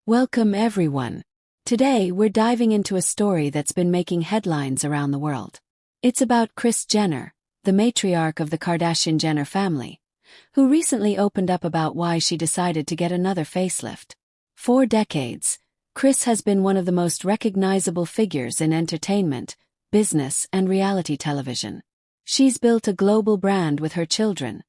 Welcome everyone. Today we're diving into a story that's been making headlines around the world. It's about Kris Jenner, the matriarch of the Kardashian-Jenner family, who recently opened up about why she decided to get another facelift. For decades, Kris has been one of the most recognizable figures in entertainment, business, and reality television. She's built a global brand with her children,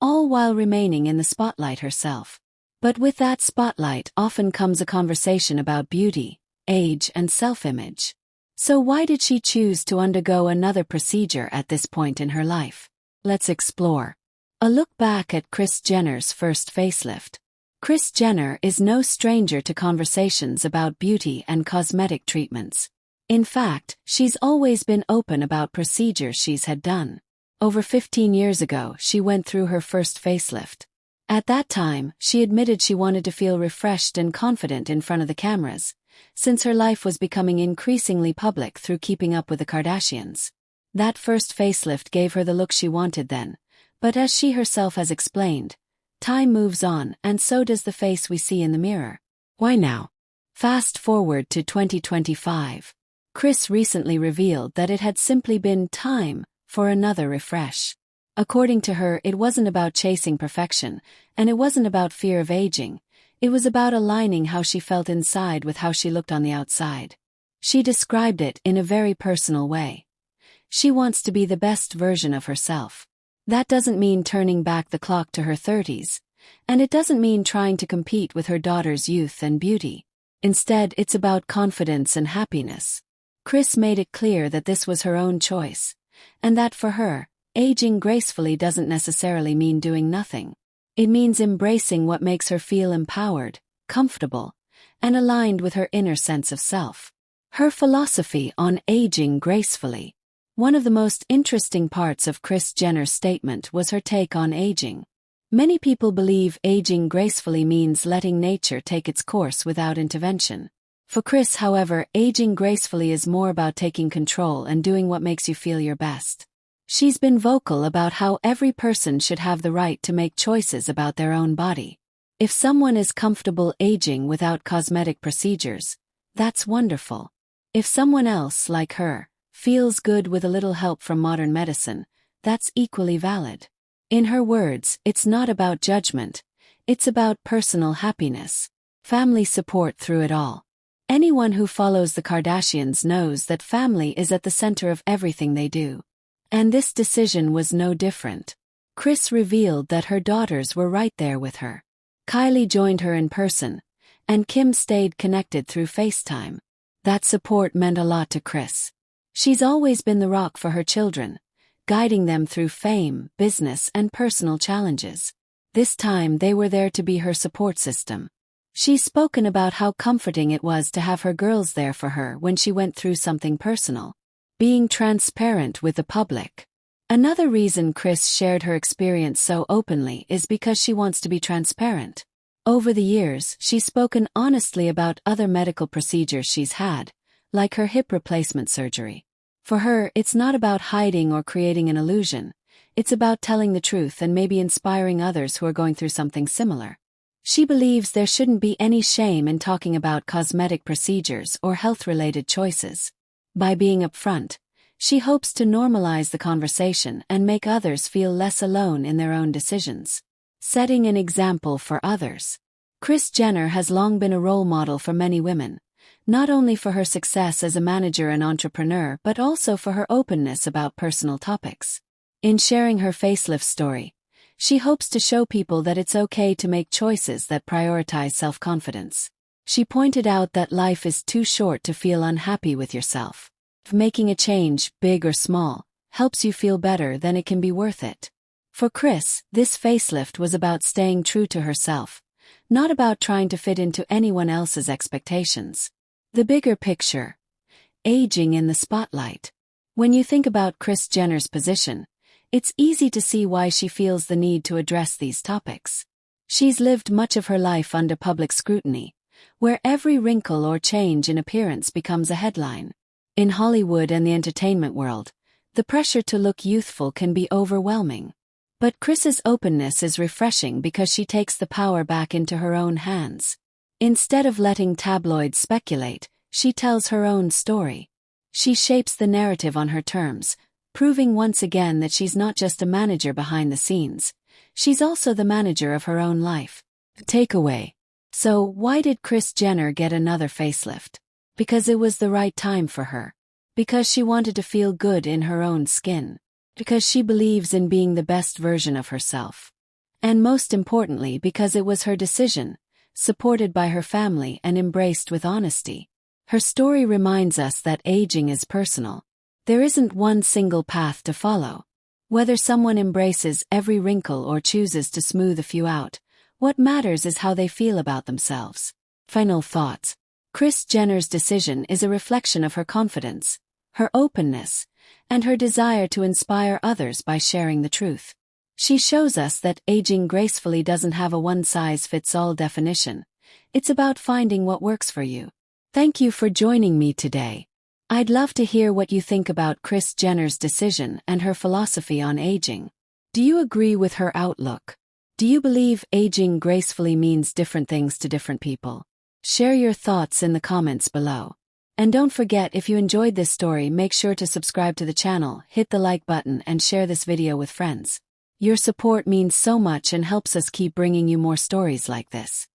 all while remaining in the spotlight herself. But with that spotlight often comes a conversation about beauty, age, and self-image. So why did she choose to undergo another procedure at this point in her life? Let's explore. A look back at Kris Jenner's first facelift. Kris Jenner is no stranger to conversations about beauty and cosmetic treatments. In fact, she's always been open about procedures she's had done. Over 15 years ago, she went through her first facelift. At that time, she admitted she wanted to feel refreshed and confident in front of the cameras, since her life was becoming increasingly public through keeping up with the Kardashians. That first facelift gave her the look she wanted then, but as she herself has explained, time moves on and so does the face we see in the mirror. Why now? Fast forward to 2025. Kris recently revealed that it had simply been time for another refresh. According to her, it wasn't about chasing perfection, and it wasn't about fear of aging. It was about aligning how she felt inside with how she looked on the outside. She described it in a very personal way. She wants to be the best version of herself. That doesn't mean turning back the clock to her 30s, and it doesn't mean trying to compete with her daughter's youth and beauty. Instead, it's about confidence and happiness. Kris made it clear that this was her own choice, and that for her, aging gracefully doesn't necessarily mean doing nothing. It means embracing what makes her feel empowered, comfortable, and aligned with her inner sense of self. Her philosophy on aging gracefully. One of the most interesting parts of Kris Jenner's statement was her take on aging. Many people believe aging gracefully means letting nature take its course without intervention. For Kris, however, aging gracefully is more about taking control and doing what makes you feel your best. She's been vocal about how every person should have the right to make choices about their own body. If someone is comfortable aging without cosmetic procedures, that's wonderful. If someone else, like her, feels good with a little help from modern medicine, that's equally valid. In her words, it's not about judgment, it's about personal happiness, family support through it all. Anyone who follows the Kardashians knows that family is at the center of everything they do. And this decision was no different. Kris revealed that her daughters were right there with her. Kylie joined her in person, and Kim stayed connected through FaceTime. That support meant a lot to Kris. She's always been the rock for her children, guiding them through fame, business, and personal challenges. This time they were there to be her support system. She's spoken about how comforting it was to have her girls there for her when she went through something personal. Being transparent with the public. Another reason Kris shared her experience so openly is because she wants to be transparent. Over the years, she's spoken honestly about other medical procedures she's had, like her hip replacement surgery. For her, it's not about hiding or creating an illusion. It's about telling the truth and maybe inspiring others who are going through something similar. She believes there shouldn't be any shame in talking about cosmetic procedures or health-related choices. By being upfront, she hopes to normalize the conversation and make others feel less alone in their own decisions. Setting an example for others. Kris Jenner has long been a role model for many women, not only for her success as a manager and entrepreneur but also for her openness about personal topics. In sharing her facelift story, she hopes to show people that it's okay to make choices that prioritize self-confidence. She pointed out that life is too short to feel unhappy with yourself. If making a change, big or small, helps you feel better, then it can be worth it. For Kris, this facelift was about staying true to herself, not about trying to fit into anyone else's expectations. The bigger picture. Aging in the spotlight. When you think about Kris Jenner's position, it's easy to see why she feels the need to address these topics. She's lived much of her life under public scrutiny, where every wrinkle or change in appearance becomes a headline. In Hollywood and the entertainment world, the pressure to look youthful can be overwhelming. But Kris's openness is refreshing because she takes the power back into her own hands. Instead of letting tabloids speculate, she tells her own story. She shapes the narrative on her terms, proving once again that she's not just a manager behind the scenes. She's also the manager of her own life. Takeaway. So, why did Kris Jenner get another facelift? Because it was the right time for her. Because she wanted to feel good in her own skin. Because she believes in being the best version of herself. And most importantly, because it was her decision, supported by her family and embraced with honesty. Her story reminds us that aging is personal. There isn't one single path to follow. Whether someone embraces every wrinkle or chooses to smooth a few out, what matters is how they feel about themselves. Final thoughts. Kris Jenner's decision is a reflection of her confidence, her openness, and her desire to inspire others by sharing the truth. She shows us that aging gracefully doesn't have a one-size-fits-all definition. It's about finding what works for you. Thank you for joining me today. I'd love to hear what you think about Kris Jenner's decision and her philosophy on aging. Do you agree with her outlook? Do you believe aging gracefully means different things to different people? Share your thoughts in the comments below. And don't forget, if you enjoyed this story, make sure to subscribe to the channel, hit the like button, and share this video with friends. Your support means so much and helps us keep bringing you more stories like this.